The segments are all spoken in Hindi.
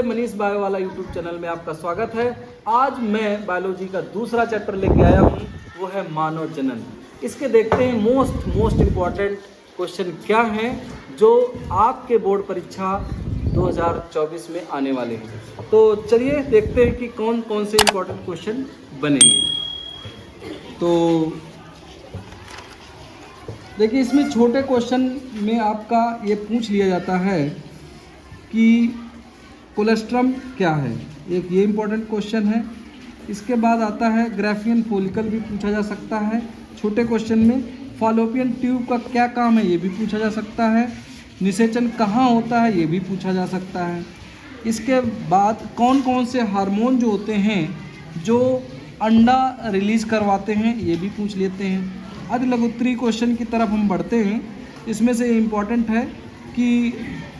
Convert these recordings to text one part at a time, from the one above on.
मनीष बायो वाला यूट्यूब चैनल में आपका स्वागत है। आज मैं बायोलॉजी का दूसरा चैप्टर लेके आया हूँ, वो है मानव जनन। इसके देखते हैं मोस्ट इम्पॉर्टेंट क्वेश्चन क्या हैं जो आपके बोर्ड परीक्षा 2024 में आने वाले हैं। तो चलिए देखते हैं कि कौन कौन से इम्पॉर्टेंट क्वेश्चन बनेंगे। तो देखिए, इसमें छोटे क्वेश्चन में आपका ये पूछ लिया जाता है कि कोलेस्ट्रम क्या है, एक ये इम्पोर्टेंट क्वेश्चन है। इसके बाद आता है ग्राफियन फॉलिकल भी पूछा जा सकता है छोटे क्वेश्चन में। फॉलोपियन ट्यूब का क्या काम है, ये भी पूछा जा सकता है। निषेचन कहाँ होता है, ये भी पूछा जा सकता है। इसके बाद कौन कौन से हार्मोन जो होते हैं जो अंडा रिलीज करवाते हैं, ये भी पूछ लेते हैं। अति लघुत्तरी क्वेश्चन की तरफ हम बढ़ते हैं। इसमें से इम्पॉर्टेंट है कि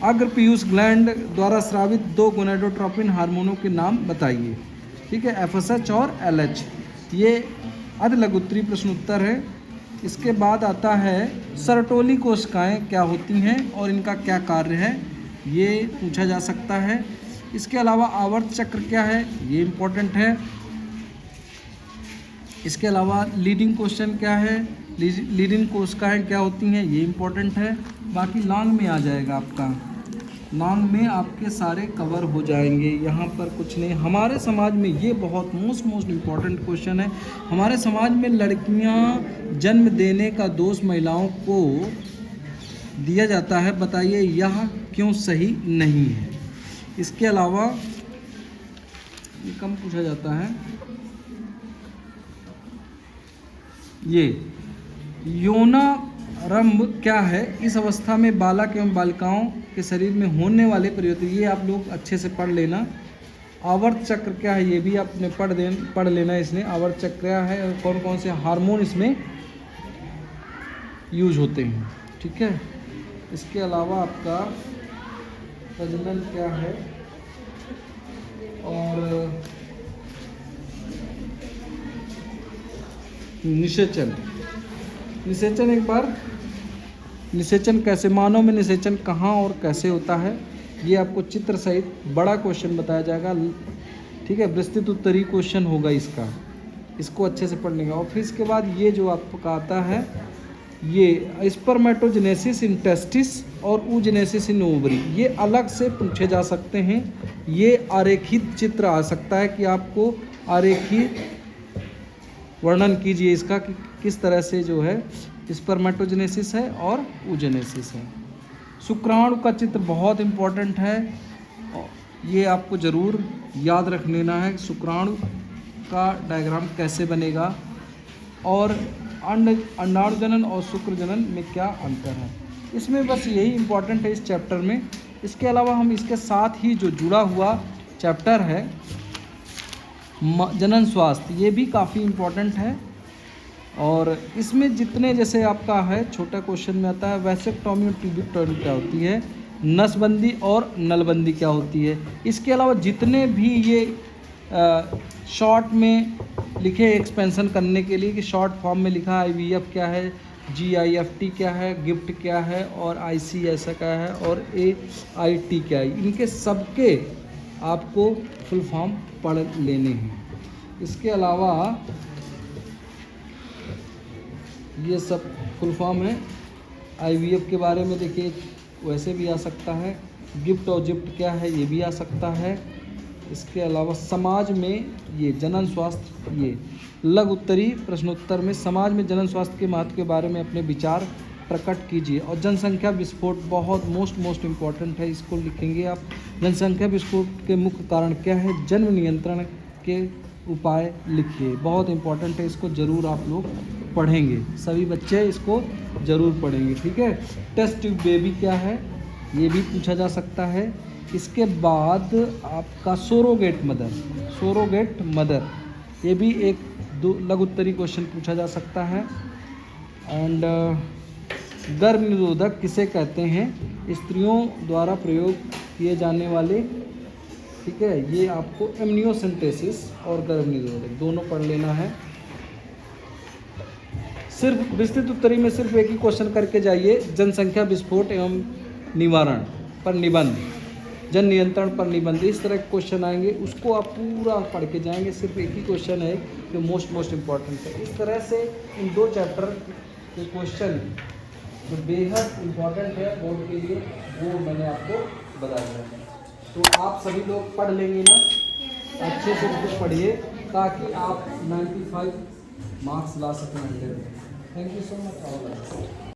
अग्र पीयूष ग्लैंड द्वारा स्रावित 2 गोनाडोट्रोपिन हार्मोनों के नाम बताइए। ठीक है, FSH और LH, ये अति लघुत्तरी प्रश्न उत्तर है। इसके बाद आता है सर्टोली कोशिकाएं क्या होती हैं और इनका क्या कार्य है, ये पूछा जा सकता है। इसके अलावा आवर्त चक्र क्या है, ये इम्पोर्टेंट है। इसके अलावा लीडिंग क्वेश्चन क्या है, लीडिंग कोशिकाएं क्या होती हैं, ये इम्पोर्टेंट है। बाकी लॉन्ग में आ जाएगा आपका, लॉन्ग में आपके सारे कवर हो जाएंगे, यहाँ पर कुछ नहीं। हमारे समाज में ये बहुत मोस्ट इम्पॉर्टेंट क्वेश्चन है। हमारे समाज में लड़कियाँ जन्म देने का दोष महिलाओं को दिया जाता है, बताइए यह क्यों सही नहीं है। इसके अलावा ये कम पूछा जाता है, ये यौनारंभ क्या है, इस अवस्था में बालक एवं बालिकाओं के शरीर में होने वाले परिवर्तन, ये आप लोग अच्छे से पढ़ लेना। आवर्त चक्र क्या है, ये भी आपने पढ़ लेना। इसमें आवर्त चक्र क्या है और कौन कौन से हार्मोन इसमें यूज होते हैं। ठीक है, इसके अलावा आपका प्रजनन क्या है और निषेचन एक बार, निषेचन कैसे, मानव में निषेचन कहाँ और कैसे होता है, ये आपको चित्र सहित बड़ा क्वेश्चन बताया जाएगा। ठीक है, विस्तृत उत्तरीय क्वेश्चन होगा इसका, इसको अच्छे से पढ़ लेंगे। और फिर इसके बाद ये जो आपका आता है, ये स्पर्मेटोजेनेसिस इन टेस्टिस और oogenesis इन ओवरी, ये अलग से पूछे जा सकते हैं। ये आरेखित चित्र आ सकता है कि आपको आरेखित वर्णन कीजिए इसका कि किस तरह से जो है स्पर्मेटोजेनेसिस है और oogenesis है। शुक्राणु का चित्र बहुत इम्पोर्टेंट है, ये आपको ज़रूर याद रख लेना है, शुक्राणु का डायग्राम कैसे बनेगा और अंडाणु जनन और शुक्र जनन में क्या अंतर है। इसमें बस यही इम्पोर्टेंट है इस चैप्टर में। इसके अलावा हम इसके साथ ही जो जुड़ा हुआ चैप्टर है जनन स्वास्थ्य, ये भी काफ़ी इम्पोर्टेंट है। और इसमें जितने जैसे आपका है छोटा क्वेश्चन में आता है वैसेक्टोमी और ट्यूबिक्टोमी क्या होती है, नसबंदी और नलबंदी क्या होती है। इसके अलावा जितने भी ये शॉर्ट में लिखे एक्सपेंशन करने के लिए कि शॉर्ट फॉर्म में लिखा IVF क्या है, GIFT क्या है, गिफ्ट क्या है और IC ऐसा क्या है और AIT क्या है, इनके सबके आपको फुल फॉर्म पढ़ लेने हैं। इसके अलावा ये सब फुल फॉर्म है। IVF के बारे में देखिए वैसे भी आ सकता है, गिफ्ट और जिफ्ट क्या है ये भी आ सकता है। इसके अलावा समाज में ये जनन स्वास्थ्य, ये लघु उत्तरी प्रश्नोत्तर में समाज में जनन स्वास्थ्य के महत्व के बारे में अपने विचार प्रकट कीजिए। और जनसंख्या विस्फोट बहुत मोस्ट इम्पॉर्टेंट है, इसको लिखेंगे आप। जनसंख्या विस्फोट के मुख्य कारण क्या है, जन्म नियंत्रण के उपाय लिखिए, बहुत इम्पॉर्टेंट है, इसको ज़रूर आप लोग पढ़ेंगे, सभी बच्चे इसको ज़रूर पढ़ेंगे। ठीक है, टेस्ट ट्यूब बेबी क्या है, ये भी पूछा जा सकता है। इसके बाद आपका सोरोगेट मदर, ये भी एक लघु उत्तरी क्वेश्चन पूछा जा सकता है। एंड गर्भ निरोधक किसे कहते हैं, स्त्रियों द्वारा प्रयोग किए जाने वाले। ठीक है, ये आपको एमनियोसेंटेसिस और गर्भ निरोधक दोनों पढ़ लेना है। सिर्फ विस्तृत उत्तरी में सिर्फ एक ही क्वेश्चन करके जाइए, जनसंख्या विस्फोट एवं निवारण पर निबंध। जन नियंत्रण पर निबंध, इस तरह के क्वेश्चन आएंगे, उसको आप पूरा पढ़ के जाएंगे। सिर्फ एक ही क्वेश्चन है जो मोस्ट इम्पॉर्टेंट है। इस तरह से इन 2 चैप्टर के क्वेश्चन जो बेहद इम्पॉर्टेंट है बोर्ड के लिए, वो मैंने आपको बता दिया। तो आप सभी लोग पढ़ लेंगे ना, अच्छे से उसको पढ़िए ताकि आप 95 मार्क्स ला सकें। Thank you so much.